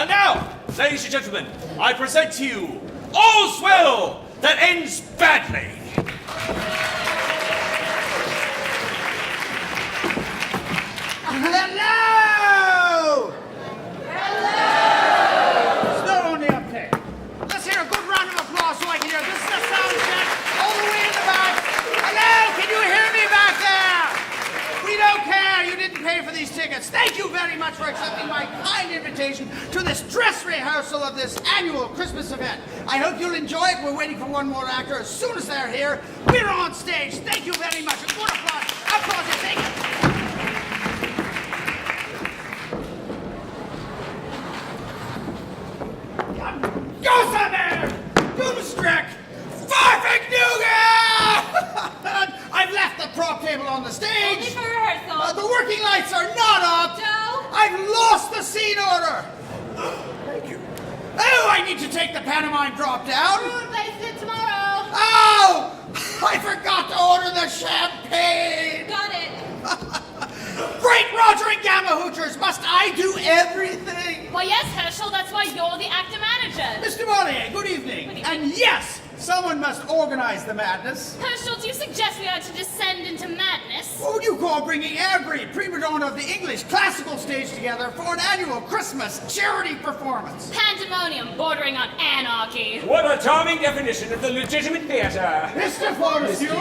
And now, ladies and gentlemen, I present to you All's Well That Ends Badly. Hello! Hello! Snow on the uptake. Let's hear a good round of applause so I can hear. This is the sound check all the way in the back. Hello! Can you hear me back there? We don't care. You didn't pay for these tickets. Thank you very much for accepting my kind invitation to this dress rehearsal of this annual Christmas event. I hope you'll enjoy it. We're waiting for one more actor. As soon as they're here, we're on stage. Thank you very much. A good applause. Applause. Thank you. Go somewhere! Doomstrick! Farfig Nougat! I've left the prop table on the stage. Only for rehearsal. The working lights are not up. Joe? I've lost the scene order. Thank you. Oh, I need to take the pantomime drop down. We'll replace it tomorrow. Oh! I forgot to order the champagne. Got it. Great Roger and Gamma Hoochers, must I do everything? Well, yes, Herschel, that's why you're the actor manager. Mr. Mollier, good evening. Good evening. And yes, someone must organize the madness. Herschel, do you suggest we are to descend into madness? What would you call bringing every prima donna of the English classical stage together for an annual Christmas charity performance? Pandemonium bordering on anarchy. What a charming definition of the legitimate theatre! Mr. Fortescue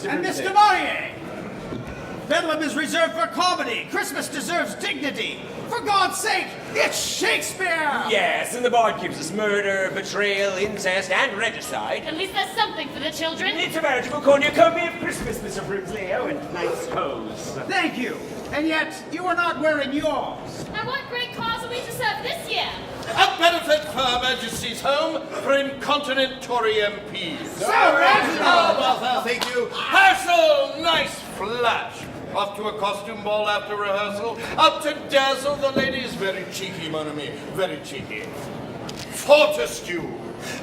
and Mr. Mollier. Bedlam is reserved for comedy. Christmas deserves dignity. For God's sake, it's Shakespeare! Yes, and the bard gives us murder, betrayal, incest, and regicide. At least there's something for the children. It's a veritable cornucopia of Christmas, Mr. Brimsley. Oh, and nice hose. Thank you. And yet, you are not wearing yours. And what great cause are we to serve this year? A benefit for Her Majesty's Home for incontinent Tory MPs. So, Reginald! Oh, well, thank you. Herschel, nice flash. Off to a costume ball after rehearsal. Up to dazzle the ladies. Very cheeky, mon ami. Very cheeky. Fortescue,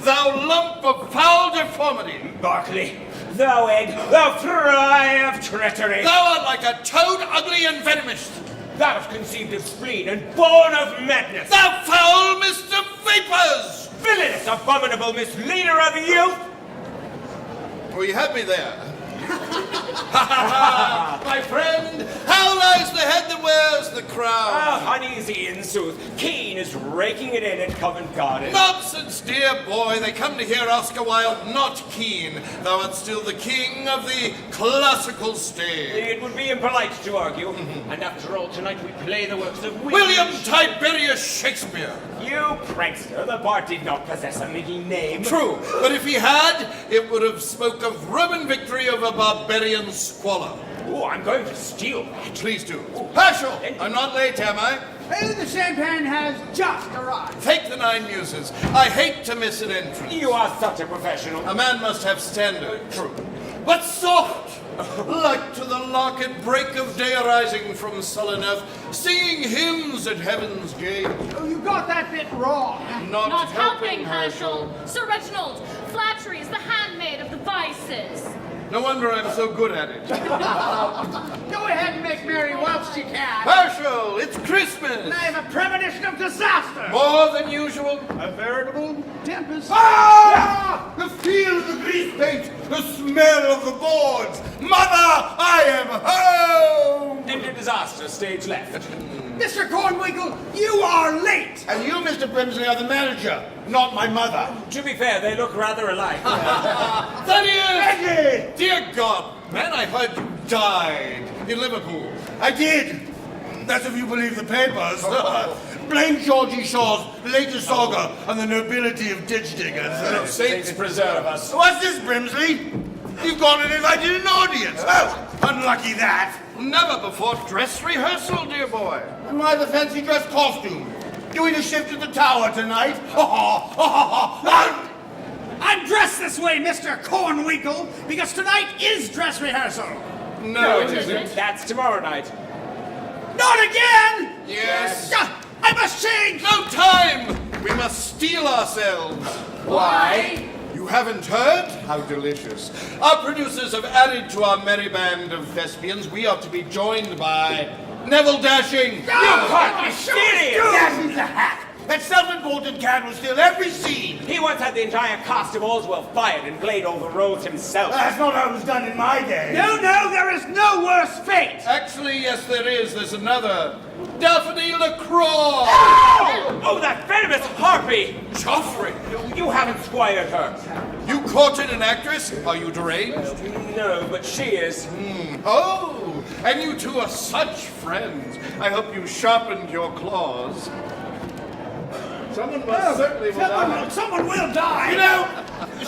thou lump of foul deformity. Barclay, thou egg, thou fry of treachery. Thou art like a toad, ugly and venomous. Thou art conceived of spleen and born of madness. Thou foul Mr. Vapors. Villainous, abominable misleader of youth. Oh, you have me there. My friend, how lies the head that wears the crown? Ah, uneasy in sooth. Keen is raking it in at Covent Garden. Nonsense, dear boy. They come to hear Oscar Wilde, not Keane. Thou art still the king of the classical stage. It would be impolite to argue. And after all, tonight we play the works of William Tiberius Shakespeare. You prankster, the bard did not possess a middle name. True, but if he had, it would have spoke of Roman victory over barbarian squalor. Oh, I'm going to steal that. Please do. Herschel, I'm not late, am I? Hey, the champagne has just arrived. Take the 9 muses. I hate to miss an entrance. You are such a professional. A man must have standard. True. But soft, like to the lark at break of day arising from sullen earth, singing hymns at heaven's gate. Oh, you got that bit wrong. Not helping, Herschel. Sir Reginald, flattery is the handmaid of the vices. No wonder I'm so good at it. Go ahead and make merry whilst you can. Herschel, it's Christmas. And I have a premonition of disaster. More than usual. A veritable tempest. Ah! The feel of the grease paint, the smell of the boards. Mother, I am home. Into disaster, stage left. Mr. Cornwinkle, you are late. And you, Mr. Brimsley, are the manager, not my mother. To be fair, they look rather alike. Thaddeus! Dear God, man, I heard you died in Liverpool. I did. That's if you believe the papers. Blame Georgie Shaw's latest saga on the nobility of ditch diggers. Saints preserve us. What's this, Brimsley? You've gone and invited an audience. Oh, unlucky that. Never before dress rehearsal, dear boy. And why the fancy dress costume? Doing a shift at the tower tonight? I'm dressed this way, Mr. Cornwinkle, because tonight is dress rehearsal. No, it isn't. That's tomorrow night. Not again! Yes. I must change! No time! We must steel ourselves. Why? You haven't heard? How delicious. Our producers have added to our merry band of thespians. We are to be joined by Neville Dashing. You can't be serious! Dashing's a hack. That self-important cad will steal every scene. He once had the entire cast of Oswell fired and played all the roles himself. That's not how it was done in my day. No, there is no worse fate. Actually, yes, there is. There's another. Daphne LaCroix! Oh, that venomous harpy! Joffrey! You haven't squired her. You courted an actress? Are you deranged? No, but she is. Oh, and you two are such friends. I hope you sharpened your claws. Someone must certainly will die. Someone will die. You know,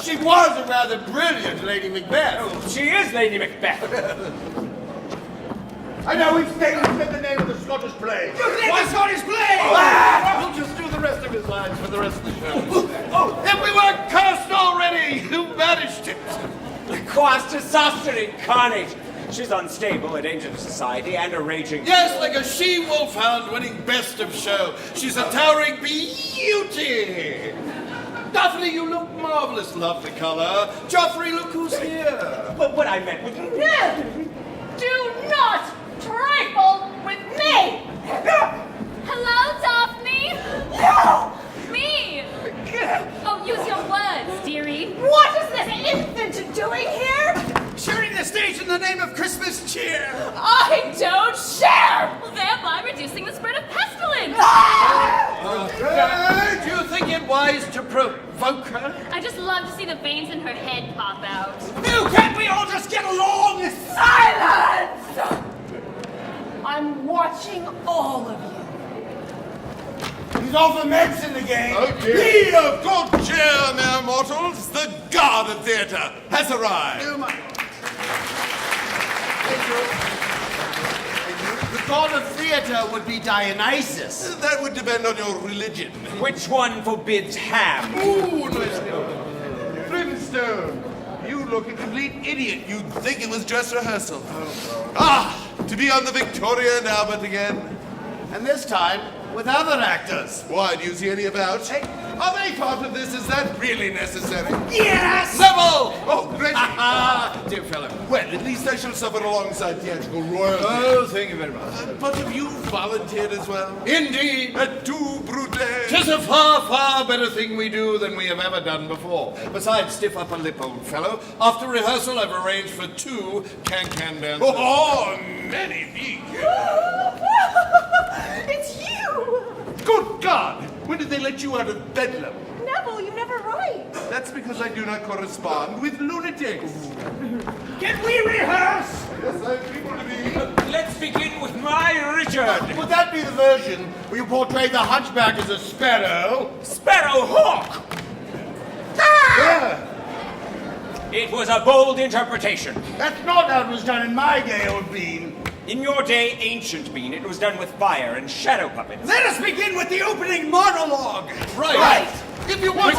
she was a rather brilliant Lady Macbeth. She is Lady Macbeth. I know we've said the name of the Scottish play. You think the Scottish play? We'll just do the rest of his lines for the rest of the show. If we weren't cursed already, who managed it? Quast disaster incarnate. She's unstable, a danger to society, and a raging... Yes, like a she-wolf hound winning best of show. She's a towering beauty. Daphne, you look marvelous. Love the color. Joffrey, look who's here. But what I meant was... No! Do not trifle with me! Hello, Daphne? No! Me! Oh, use your words, dearie. What is this infant doing here? Sharing the stage in the name of Christmas cheer. I don't share! Thereby reducing the spread of pestilence! Do you think it wise to provoke her? I just love to see the veins in her head pop out. No, can't we all just get along? Silence! I'm watching all of you. He's off the meds in the game. Oh, dear. Be of good cheer, mere mortals. The god of theatre has arrived. The god of theatre would be Dionysus. That would depend on your religion. Which one forbids ham? Ooh, nice. Brimstone, you look a complete idiot. You'd think it was dress rehearsal. Ah, to be on the Victoria and Albert again. And this time, with other actors. Why, do you see any about? Are they part of this? Is that really necessary? Yes! Neville! Oh, great. Dear fellow. Well, at least I shall suffer alongside theatrical royalty. Oh, thank you very much. But have you volunteered as well? Indeed. Et tu, Brute? 'Tis a far, far better thing we do than we have ever done before. Besides, stiff upper lip, old fellow. After rehearsal, I've arranged for 2 can-can dances. Oh, magnifique. It's you! Good God! When did they let you out of Bedlam? Neville, you never write. That's because I do not correspond with lunatics. Can we rehearse? Yes, I'm able to be. Let's begin with my Richard. Would that be the version where you portray the hunchback as a sparrow? Sparrow Hawk! Yeah. It was a bold interpretation. That's not how it was done in my day, old bean. In your day, ancient bean, it was done with fire and shadow puppets. Let us begin with the opening monologue. Right. If you want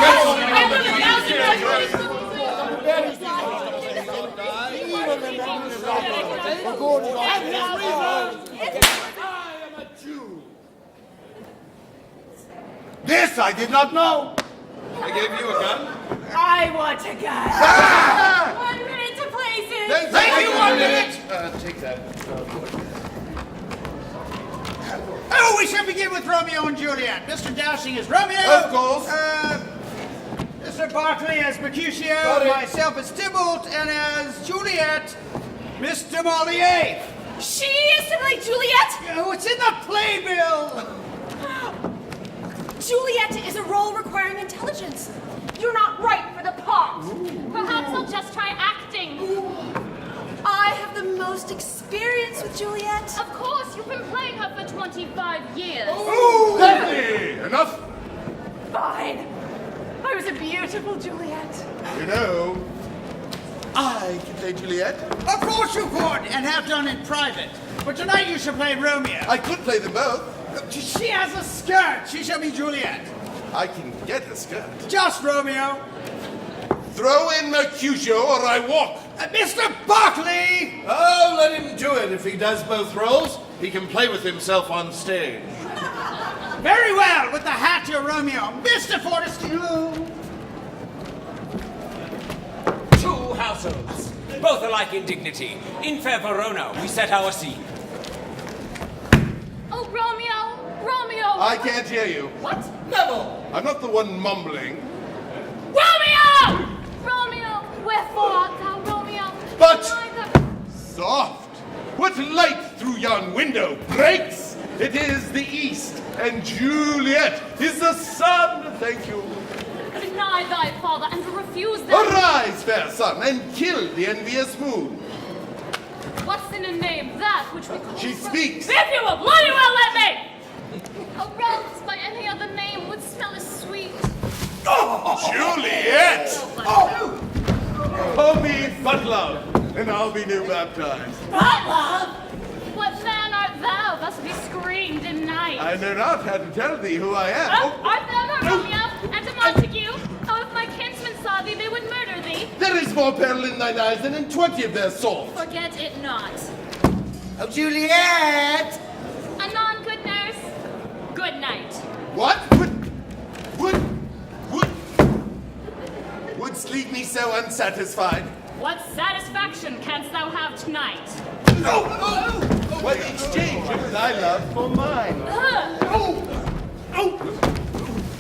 This I did not know. I gave you a gun. I want to go. 1 minute to places! Thank you, 1 minute. Take that. Oh, we shall begin with Romeo and Juliet. Mr. Dowsing is Romeo. Of course. Mr. Barclay as Mercutio, Got it. myself as Tybalt, and as Juliet, Mr. Mollier. She is to play Juliet. Oh, it's in the playbill. Juliet is a role requiring intelligence. You're not right for the part. Perhaps I'll just try acting. I have the most experience with Juliet. Of course, you've been playing her for 25 years. Lovely! Enough. Fine. I was a beautiful Juliet. You know, I can play Juliet. Of course you could, and have done in private. But tonight you shall play Romeo. I could play them both. She has a skirt. She shall be Juliet. I can get a skirt. Just Romeo. Throw in Mercutio or I walk. Mr. Barclay! Oh, let him do it. If he does both roles, he can play with himself on stage. Very well, with the hat you're Romeo. Mr. Fortescue! 2 households, both alike in dignity. In fair Verona, we set our scene. Oh, Romeo, Romeo, I can't hear you. What? Neville! I'm not the one mumbling. Romeo! Romeo, wherefore art thou, Romeo? But- Neither- Soft! What light through yon window breaks? It is the east, and Juliet is the sun. Thank you. Deny thy father and refuse them. Arise, fair sun, and kill the envious moon. What's in a name that which we call She sun? speaks. If you will bloody well let me! A rose by any other name would smell as sweet. Juliet! Oh, Call me Butler, and I'll be new baptized. what man art thou thus to be screened in night? I know not how to tell thee who I am. Oh, art thou not Romeo, and a Montague? Oh, if my kinsmen saw thee, they would murder thee. There is more peril in thine eyes than in 20 of their swords. Forget it not. Oh, Juliet! Anon, good nurse. Good night. What? Wouldst leave me so unsatisfied? What satisfaction canst thou have tonight? What exchange of thy love for mine?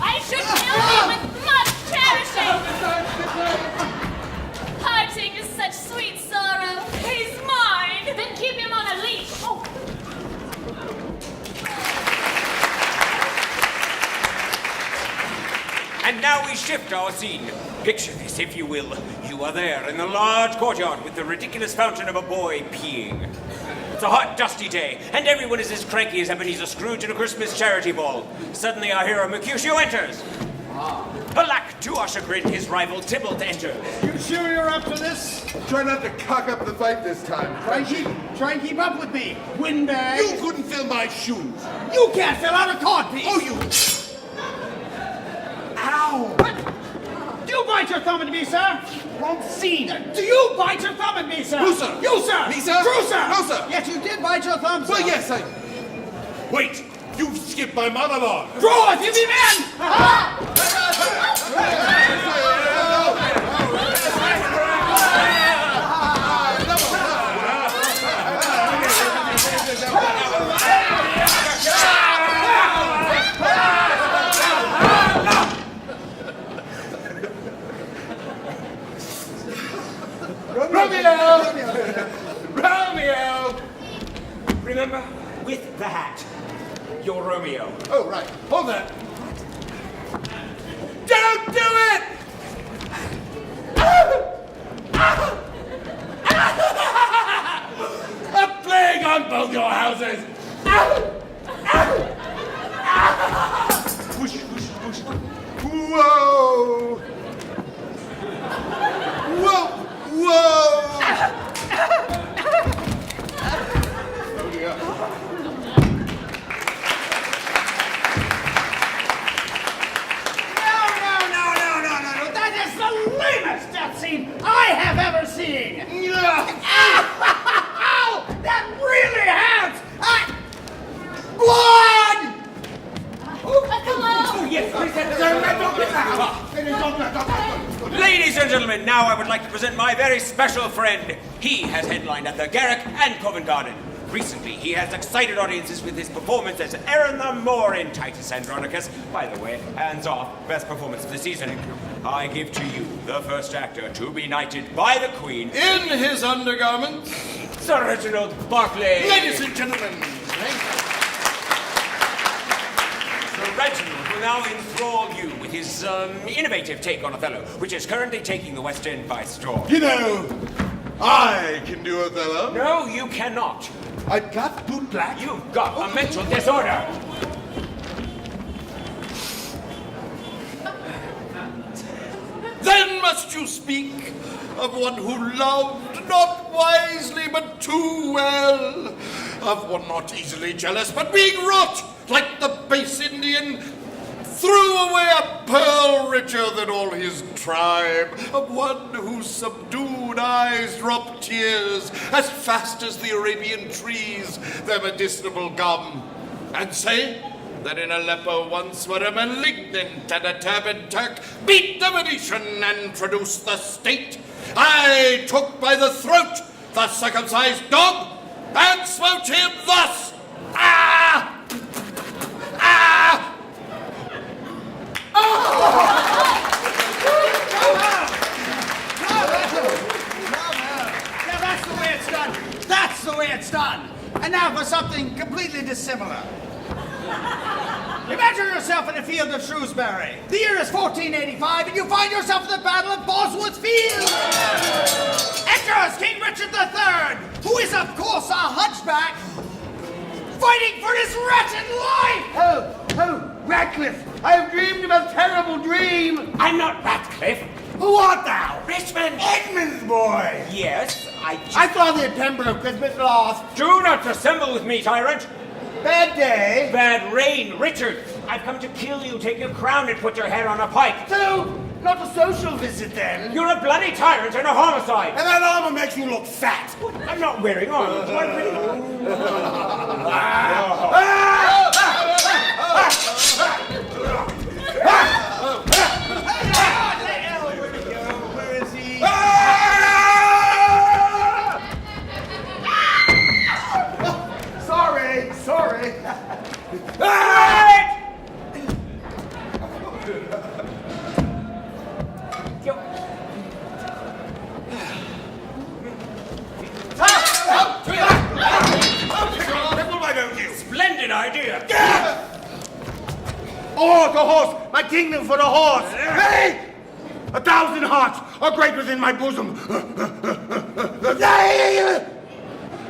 I should kill thee with much cherishing. Parting is such sweet sorrow. He's mine. Then keep him on a leash. Oh. And now we shift our scene. Picture this, if you will. You are there in the large courtyard with the ridiculous fountain of a boy peeing. It's a hot, dusty day, and everyone is as cranky as Ebenezer Scrooge at a Christmas charity ball. Suddenly our hero Mercutio enters. Alack, to our chagrin, his rival Tybalt enters. You sure you're up to this? Try not to cock up the fight this time. Try and keep up with me, windbag. You couldn't fill my shoes. You can't fill out a codpiece. Oh, you... Ow! Do you bite your thumb at me, sir? Wrong scene. Do you bite your thumb at me, sir? Who, sir? You, sir. Me, sir? True, sir. No, sir. Yes, you did bite your thumb, sir. Well, yes, I... Wait! You skipped my monologue! Draw if you be men! Romeo! Remember, with the hat, you're Romeo. Oh, right. Hold that. Don't do it! A plague on both your houses! Push, push, push. Whoa! Whoa! Whoa! Oh, dear. No. That is the lamest death scene I have ever seen. Ow! That really hurts. Blood! Othello! Ladies and gentlemen, now I would like to present my very special friend. He has headlined at the Garrick and Covent Garden. Recently, he has excited audiences with his performance as Aaron the Moor in Titus Andronicus. By the way, hands off, best performance of the season. I give to you the first actor to be knighted by the Queen, In his undergarments, Sir Reginald Barclay. ladies and gentlemen, Sir Reginald will now enthrall you with his innovative take on Othello, which is currently taking the West End by storm. You know, I can do Othello. No, you cannot. I got boot black. You've got a mental disorder. then must you speak of one who loved not wisely but too well, of one not easily jealous but being wrought like the base Indian threw away a pearl richer than all his tribe, of one whose subdued eyes drop tears as fast as the Arabian trees their medicinal gum, and say that in Aleppo once where a malignant and a turbaned Turk beat the Venetian and traduced the state, I took by the throat the circumcised dog and smote him thus. Ah! Ah! way it's done. And now for something completely dissimilar. Imagine yourself in the field of Shrewsbury. The year is 1485, and you find yourself in the Battle of Bosworth Field. Enters King Richard III, who is, of course, a hunchback, fighting for his wretched life! Oh, Radcliffe, I have dreamed of a terrible dream. I'm not Ratcliffe. Who art thou? Richmond. Edmund's boy. Yes, I saw thee at Pembroke Christmas last. Do not dissemble with me, tyrant. Bad day. Bad rain, Richard. I've come to kill you, take your crown, and put your head on a pike. So, not a social visit then. You're a bloody tyrant and a homicide. And that armor makes you look fat. I'm not wearing armor. Where is he? Sorry. Why don't you? Splendid idea. Oh, the horse! My kingdom for the horse! Hey! 1,000 hearts are great within my bosom.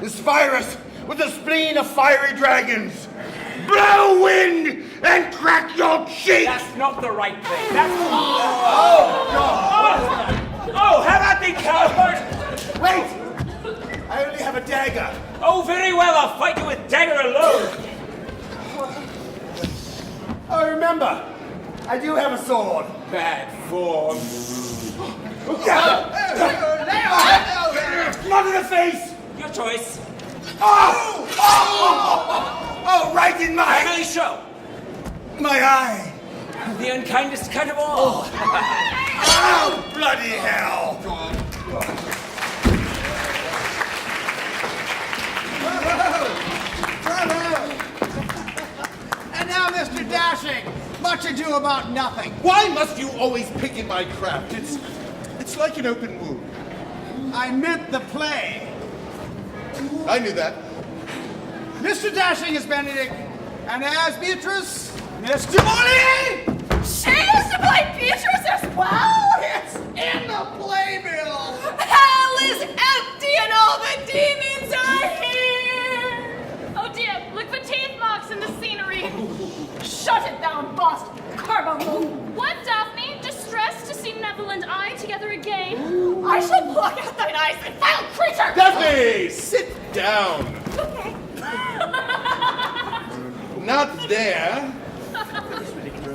Inspire us with the spleen of fiery dragons. Blow wind and crack your cheeks! That's not the right thing. That's Oh, how about the coward? Wait! I only have a dagger. Oh, very well. I'll fight you with dagger alone. Oh, remember, I do have a sword. Bad form. Not in the face! Your choice. Oh, right in my... Family show. My eye. The unkindest cut of all. Oh, bloody hell! And now, Mr. Dashing, much ado about nothing. Why must you always pick in my craft? It's like an open wound. I meant the play. I knew that. Mr. Dashing is Benedict, and as Beatrice, Mr. Molly! She used to play Beatrice as well? It's in the playbill! Hell is empty and all the demons are here! Oh dear, look for teeth marks in the scenery. Shut it down, boss! Carbo! What, Daphne? Distressed to see Neville and I together again? I shall pluck out thine eyes, thou foul creature! Daphne, sit down. Okay. Not there.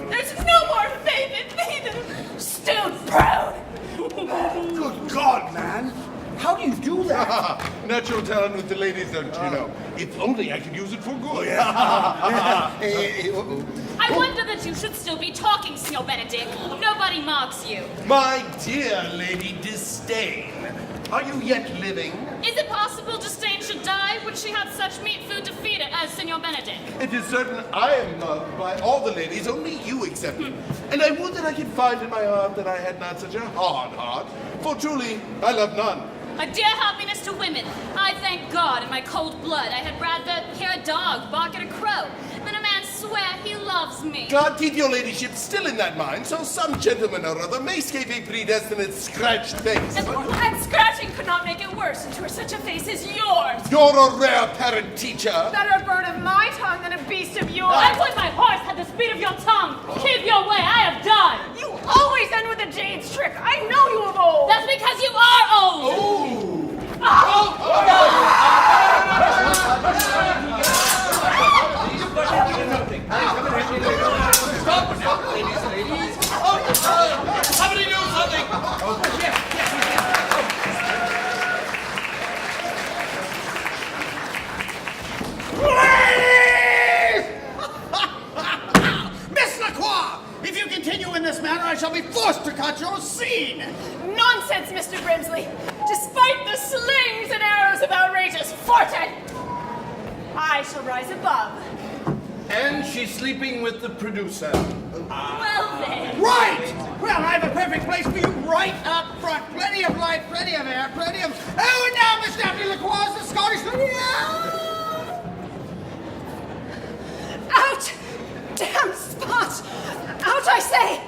There's no more faith in me than stewed proud! Good God, man. How do you do that? Natural talent with the ladies, don't you know? If only I could use it for good. I wonder that you should still be talking, Signor Benedict. Nobody mocks you. My dear Lady Disdain, are you yet living? Is it possible Disdain should die when she had such meat food to feed it as Signor Benedict? It is certain I am loved by all the ladies, only you excepted. And I would that I could find in my heart that I had not such a hard heart, for truly I love none. A dear happiness to women. I thank God in my cold blood I had rather hear a dog bark at a crow than a man swear he loves me. God keep your ladyship still in that mind, so some gentleman or other may escape a predestinate scratched face. And scratching could not make it worse, and 'twere such a face as yours! You're a rare parent teacher. Better a bird of my tongue than a beast of yours! I would my horse had the speed of your tongue. Keep your way, I have done. You always end with a jade's trick! I know you of old! That's because you are old. Somebody do something! Miss Lacroix! If you continue in this manner, I shall be forced to cut your scene! Nonsense, Mr. Brimsley! Despite the slings and arrows of outrageous fortune, I shall rise above. And she's sleeping with the producer. Well then. Right! Well, I have a perfect place for you right up front. Plenty of light, plenty of air, plenty of... Oh, and now Miss Daphne Lacroix, the Scottish lady. Out! Damn spot! Out, I say!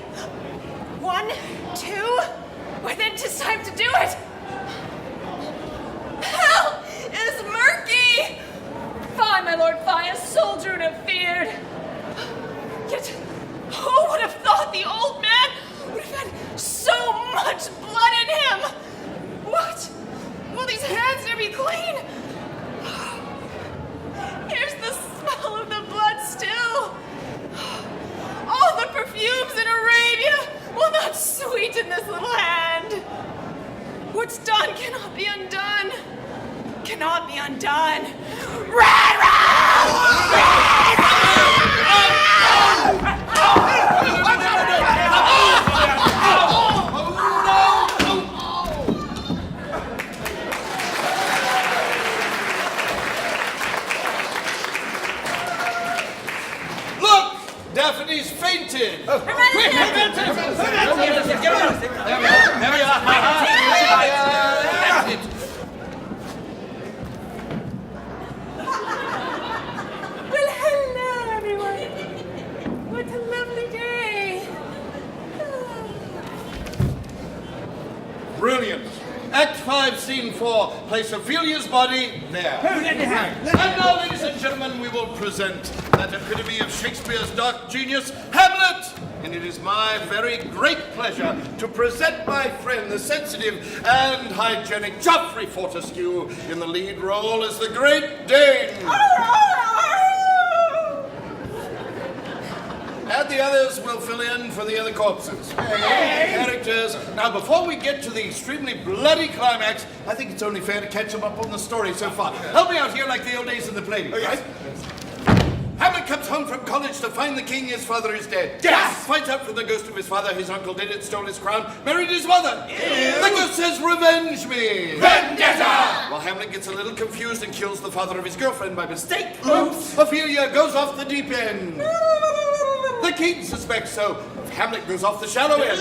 1, 2... Well, then 'tis time to do it! Hell is murky! Fie, my lord, fie, a soldier and have feared. Yet, who would have thought the old man would have had so much blood in him? What? Will these hands never be clean? Here's the smell of the blood still. All the perfumes in Arabia will not sweeten this little hand. What's done cannot be undone. Cannot be undone. Red Look! Daphne's fainted! Her medicine! There we are! That's it! Well, hello, everyone. What a lovely day. Brilliant! Act 5, Scene 4. Place Ophelia's body there. And now, ladies and gentlemen, we will present that epitome of Shakespeare's dark genius, Hamlet! And it is my very great pleasure to present my friend, the sensitive and hygienic Geoffrey Fortescue, in the lead role as the Great Dane. And the others will fill in for the other corpses. Characters. Now, before we get to the extremely bloody climax, I think it's only fair to catch them up on the story so far. Help me out here like the old days in the play, right? Hamlet comes home from college to find the king, his father is dead. Yes! Finds out from the ghost of his father, his uncle did it, stole his crown, married his mother. The ghost says, revenge me. Vendetta! Well, Hamlet gets a little confused and kills the father of his girlfriend by mistake. Oops! Ophelia goes off the deep end. The king suspects, so Hamlet goes off the shallow end.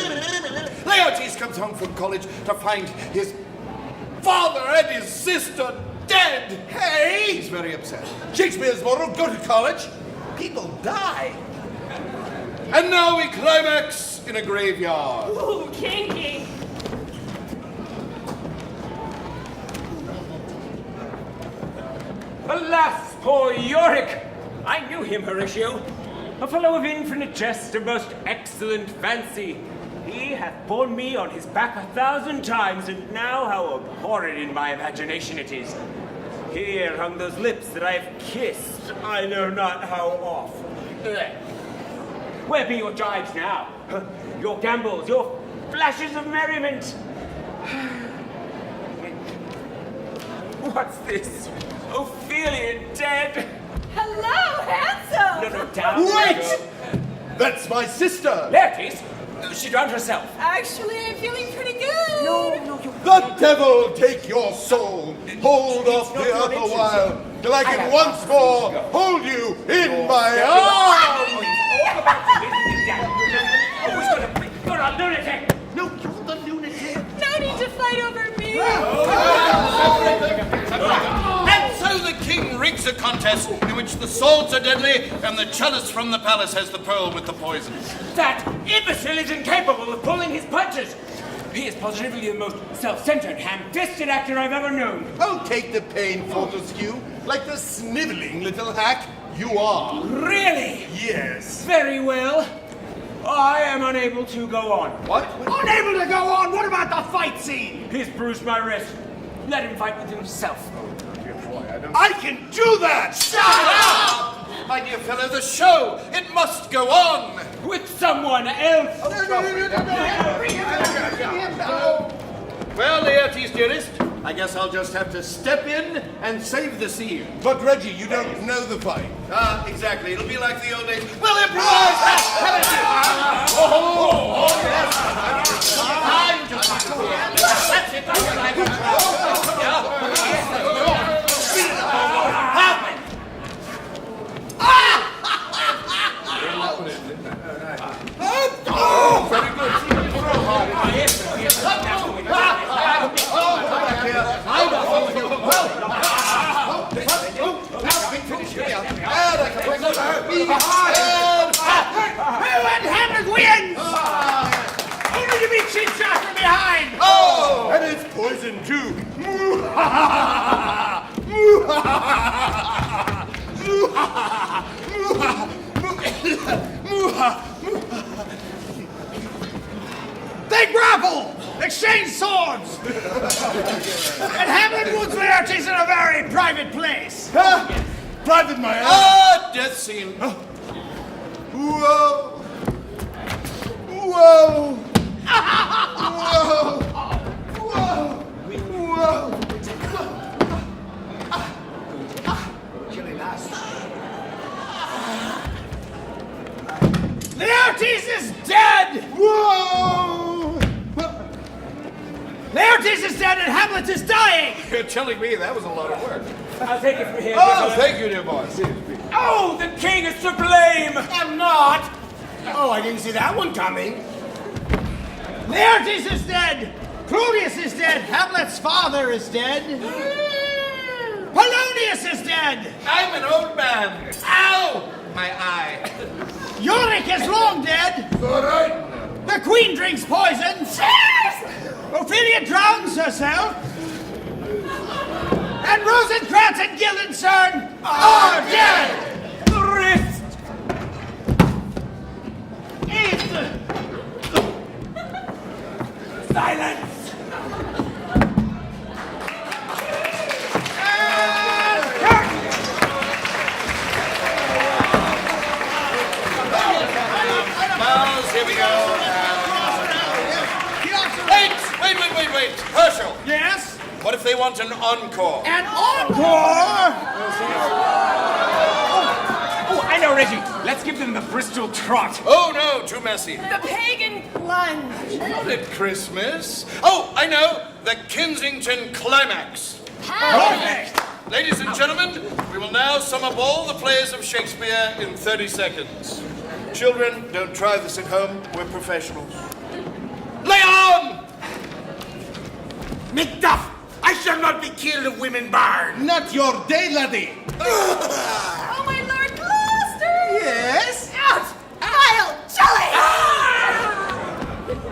Laertes comes home from college to find his father and his sister dead. Hey! He's very upset. Shakespeare's moral, go to college. People die. And now we climax in a graveyard. Ooh, kinky. Alas, poor Yorick! I knew him, Horatio. A fellow of infinite jest, of most excellent fancy. He hath borne me on his back 1,000 times, and now how abhorred in my imagination it is. Here hung those lips that I have kissed, I know not how oft. Where be your jibes now? Your gambols, your flashes of merriment? What's this? Ophelia dead? Hello, handsome. No, down. Wait! That's my sister! Laertes? She drowned herself. Actually, I'm feeling pretty good. No, you... The devil take your soul! Hold off the other while, till I can once more hold you in my arms! You're a lunatic! No, you're the lunatic! No need to fight over me. And so the king rigs a contest in which the swords are deadly and the chalice from the palace has the pearl with the poison. That imbecile is incapable of pulling his punches! He is positively the most self-centered, ham-fisted actor I've ever known. Oh, take the pain, Fortescue, like the sniveling little hack you are. Really? Yes. Very well. I am unable to go on. What? Unable to go on. What about the fight scene? He's bruised my wrist. Let him fight with himself. I can do that! Shut up! My dear fellow, the show, it must go on! With someone else. Well, Laertes, dearest, I guess I'll just have to step in and save the scene. But Reggie, you don't know the fight. Exactly. It'll be like the old days. We'll improvise! That's it. Very good. And Hamlet wins! Only to be cheap shot from behind! Oh! And it's poison too. They grapple! Exchange swords! And Hamlet wounds Laertes in a very private place. Private, my ass. Ah, death scene. Whoa! Whoa! Whoa! Whoa! Laertes is dead! Whoa! Laertes is dead and Hamlet is dying! You're telling me that was a lot of work. I'll take it from here. Oh, thank you, dear boy. Oh, the king is to blame! I'm not. Oh, I didn't see that one coming. Laertes is dead! Claudius is dead! Hamlet's father is dead! Polonius is dead! I'm an old man. Ow! My eye. Yorick is long dead! All right. The queen drinks poison! Cheers! Ophelia drowns herself! And Rosencrantz and Guildenstern are dead! Wrist! Silence! Mouse, here we go. Wait. Herschel, Yes? what if they want an encore? An encore? Oh, I know, Reggie. Let's give them the Bristol trot. Oh, no, too messy. The pagan plunge. Not at Christmas. Oh, I know, the Kensington climax. Perfect! Ladies and gentlemen, we will now sum up all the plays of Shakespeare in 30 seconds. Children, don't try this at home. We're professionals. Lay on! Macduff, I shall not be killed of women barred. Not your day, laddie. Oh, my Lord Gloucester! Yes? Out! Vile jelly!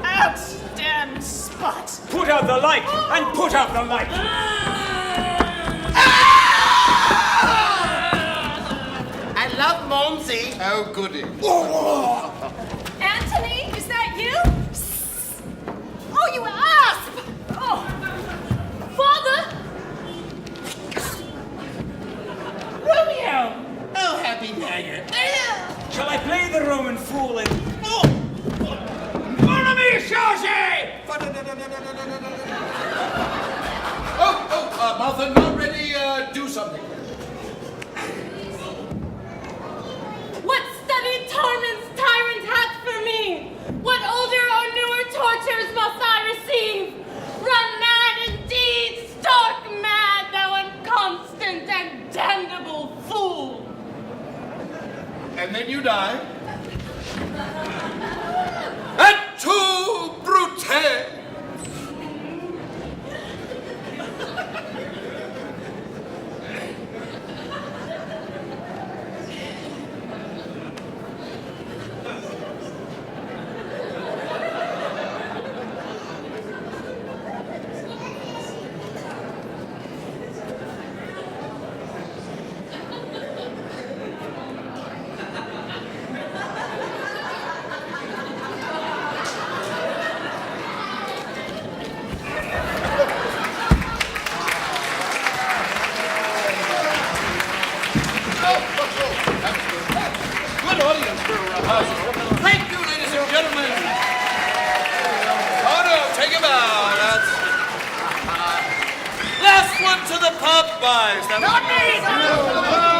Out, damn spot! Put out the light, and put out the light. I love Mumsy. Oh, goody. Antony, is that you? Oh, you asp! Oh, Father! Romeo! Oh, happy dagger. Shall I play the Roman fool and... Follow me, Georgie! Martha, not ready, do something. What studied torments tyrant hath for me? What older or newer tortures must I receive? Run mad indeed, stark mad, thou inconstant and damnable fool! And then you die. Et tu, Brute! Good audience for a rehearsal. Thank you, ladies and gentlemen. Oh no, take a bow. That's last one to the pub, boys. Not me!